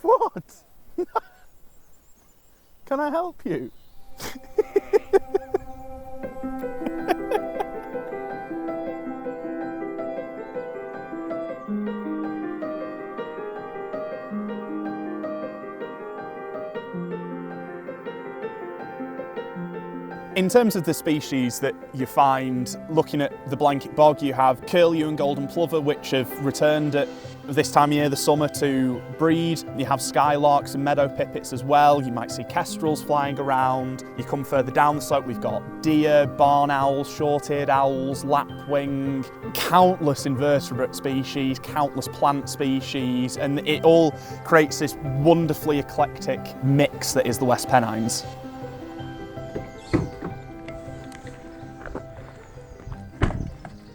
What? Can I help you? In terms of the species that you find, looking at the blanket bog, you have curlew and golden plover, which have returned at this time of year, the summer, to breed. You have skylarks and meadow pipits as well. You might see kestrels flying around. You come further down the slope, we've got deer, barn owls, short-eared owls, lapwing, countless invertebrate species, countless plant species, and it all creates this wonderfully eclectic mix that is the West Pennines.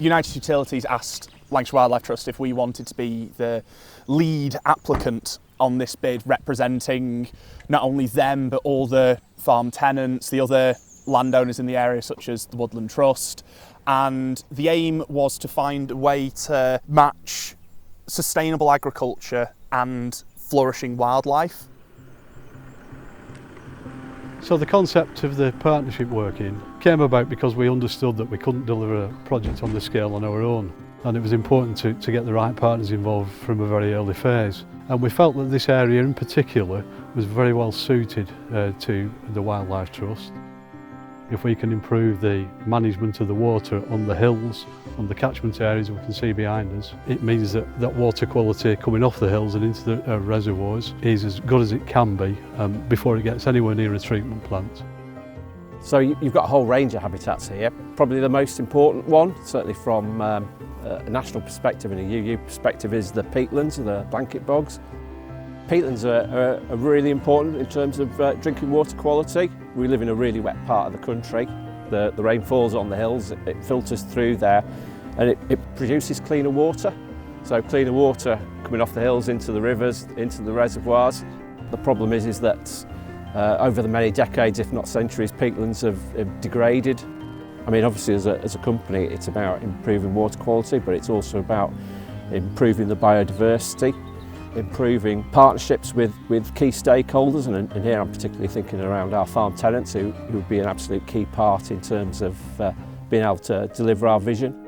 United Utilities asked Lancashire Wildlife Trust if we wanted to be the lead applicant on this bid, representing not only them but all the farm tenants, the other landowners in the area such as the Woodland Trust, and the aim was to find a way to match sustainable agriculture and flourishing wildlife. So the concept of the partnership working came about because we understood that we couldn't deliver a project on this scale on our own, and it was important to get the right partners involved from a very early phase. And we felt that this area in particular was very well suited to the Wildlife Trust. If we can improve the management of the water on the hills, on the catchment areas we can see behind us, it means that water quality coming off the hills and into the reservoirs is as good as it can be before it gets anywhere near a treatment plant. So you've got a whole range of habitats here. Probably the most important one, certainly from a national perspective and a UU perspective, is the peatlands, the blanket bogs. Peatlands are really important in terms of drinking water quality. We live in a really wet part of the country. The rain falls on the hills, it filters through there, and it produces cleaner water. So cleaner water coming off the hills into the rivers, into the reservoirs. The problem is that over the many decades, if not centuries, peatlands have degraded. I mean, obviously as a company, it's about improving water quality, but it's also about improving the biodiversity, improving partnerships with key stakeholders, and here I'm particularly thinking around our farm tenants who would be an absolute key part in terms of being able to deliver our vision.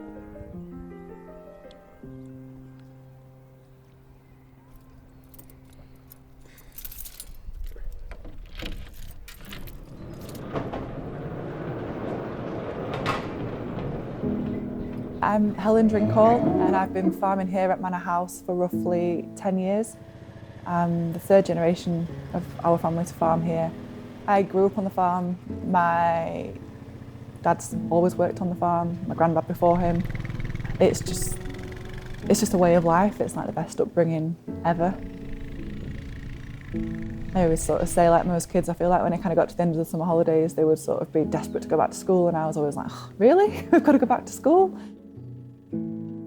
I'm Helen Drinkall, and I've been farming here at Manor House for roughly 10 years. I'm the third generation of our family to farm here. I grew up on the farm. My dad's always worked on the farm, my granddad before him. It's just a way of life. It's like the best upbringing ever. I always sort of say, like most kids, I feel like when it kind of got to the end of the summer holidays, they would sort of be desperate to go back to school, and I was always like, oh, really? We've got to go back to school?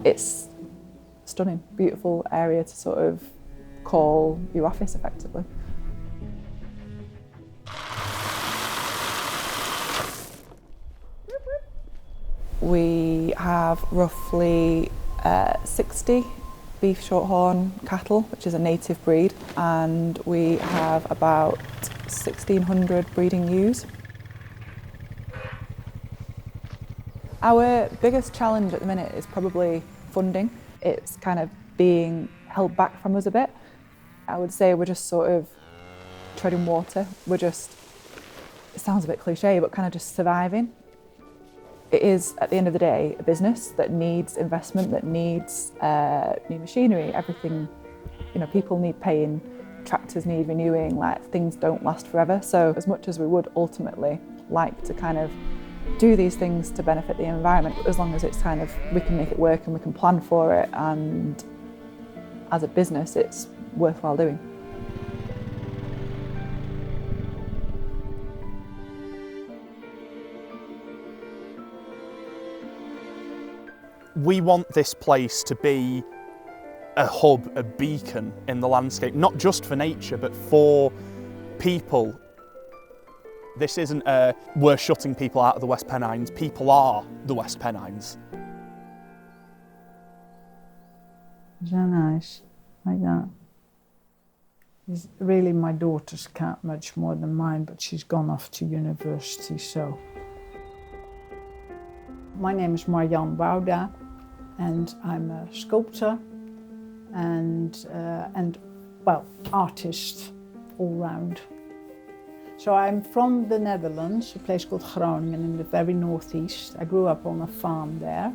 It's a stunning, beautiful area to sort of call your office effectively. We have roughly 60 beef shorthorn cattle, which is a native breed, and we have about 1,600 breeding ewes. Our biggest challenge at the minute is probably funding. It's kind of being held back from us a bit. I would say we're just sort of treading water. We're just, it sounds a bit cliche, but kind of just surviving. It is, at the end of the day, a business that needs investment, that needs new machinery, everything. You know, people need paying, tractors need renewing, like things don't last forever. So as much as we would ultimately like to kind of do these things to benefit the environment, as long as it's kind of, we can make it work and we can plan for it, and as a business it's worthwhile doing. We want this place to be a hub, a beacon in the landscape, not just for nature, but for people. This isn't we're shutting people out of the West Pennines. People are the West Pennines. Já nasce, like that. He's really my daughter's cat much more than mine, but she's gone off to university, so. My name is Marjan Bouda, and I'm a sculptor and well, artist all round. So I'm from the Netherlands, a place called Groningen in the very northeast. I grew up on a farm there.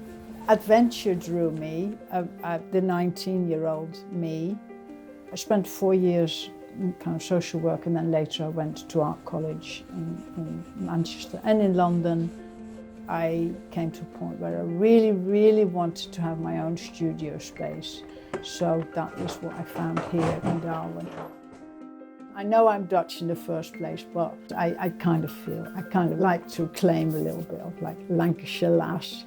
Adventure drew me, the 19-year-old me. I spent 4 years in kind of social work, and then later I went to art college in Manchester and in London. I came to a point where I really, really wanted to have my own studio space. So that is what I found here in Darwin. I know I'm Dutch in the first place, but I kind of like to claim a little bit of like Lancashire lass.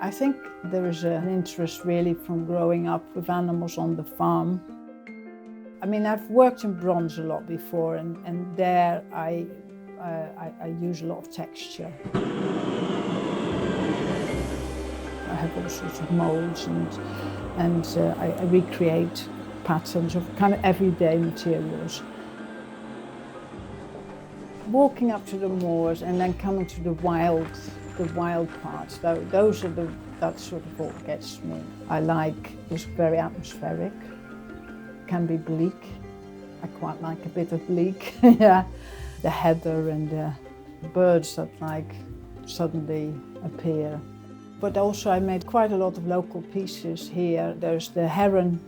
I think there is an interest really from growing up with animals on the farm. I mean, I've worked in bronze a lot before, and there I use a lot of texture. I have all sorts of molds and I recreate patterns of kind of everyday materials. Walking up to the moors and then coming to the wild parts, that's sort of what gets me. I like it's very atmospheric, can be bleak. I quite like a bit of bleak, yeah. The heather and the birds that like suddenly appear. But also I made quite a lot of local pieces here. There's the heron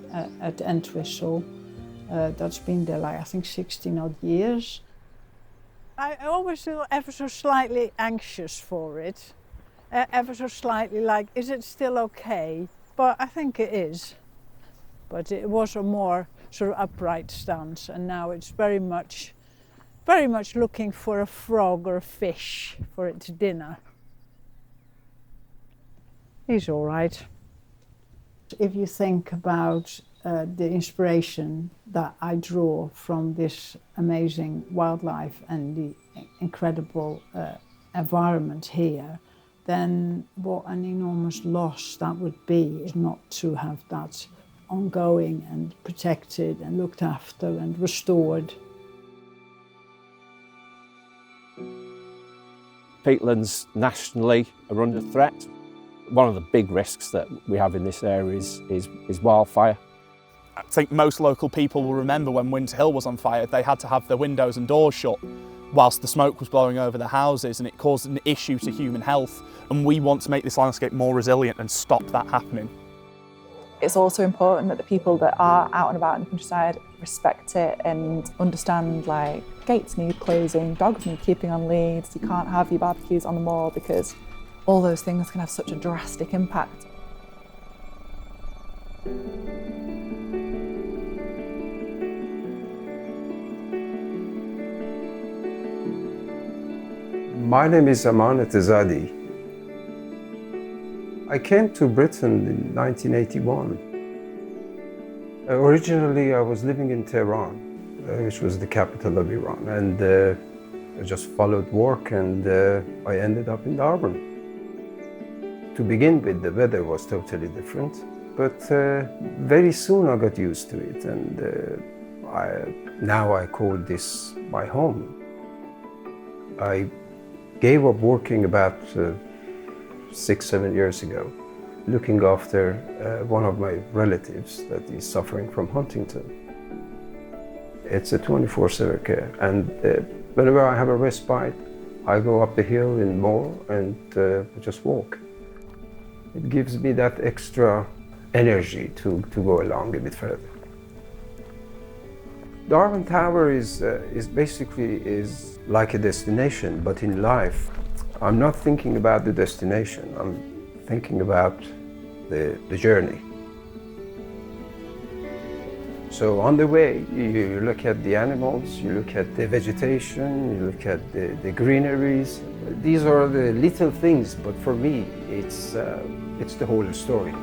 at Entwistle. That's been there like I think 16 odd years. I always feel ever so slightly anxious for it. Ever so slightly like, is it still okay? But I think it is. But it was a more sort of upright stance, and now it's very much looking for a frog or a fish for its dinner. He's all right. If you think about the inspiration that I draw from this amazing wildlife and the incredible environment here, then what an enormous loss that would be is not to have that ongoing and protected and looked after and restored. Peatlands nationally are under threat. One of the big risks that we have in this area is wildfire. I think most local people will remember when Winter Hill was on fire, they had to have their windows and doors shut whilst the smoke was blowing over their houses, and it caused an issue to human health. And we want to make this landscape more resilient and stop that happening. It's also important that the people that are out and about in the countryside respect it and understand like gates need closing, dogs need keeping on leads, you can't have your barbecues on the moor because all those things can have such a drastic impact. My name is Aman Etezadi. I came to Britain in 1981. Originally, I was living in Tehran, which was the capital of Iran, and I just followed work, and I ended up in Darwin. To begin with, the weather was totally different, but very soon I got used to it, and now I call this my home. I gave up working about 6-7 years ago, looking after one of my relatives that is suffering from Huntington. It's a 24/7 care, and whenever I have a respite, I go up the hill in Moor and just walk. It gives me that extra energy to go along a bit further. Darwin Tower is basically like a destination, but in life, I'm not thinking about the destination. I'm thinking about the journey. So on the way, you look at the animals, you look at the vegetation, you look at the greeneries. These are the little things, but for me, it's the whole story.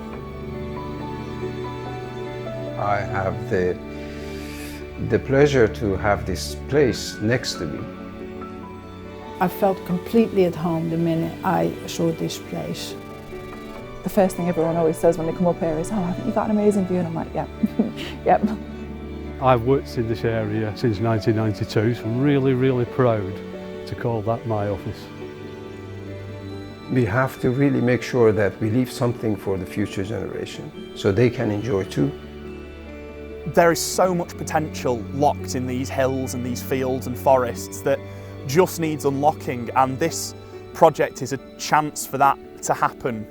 I have the pleasure to have this place next to me. I felt completely at home the minute I saw this place. The first thing everyone always says when they come up here is, oh, haven't you got an amazing view? And I'm like, yep, yep. I've worked in this area since 1992, so I'm really, really proud to call that my office. We have to really make sure that we leave something for the future generation so they can enjoy too. There is so much potential locked in these hills and these fields and forests that just needs unlocking, and this project is a chance for that to happen.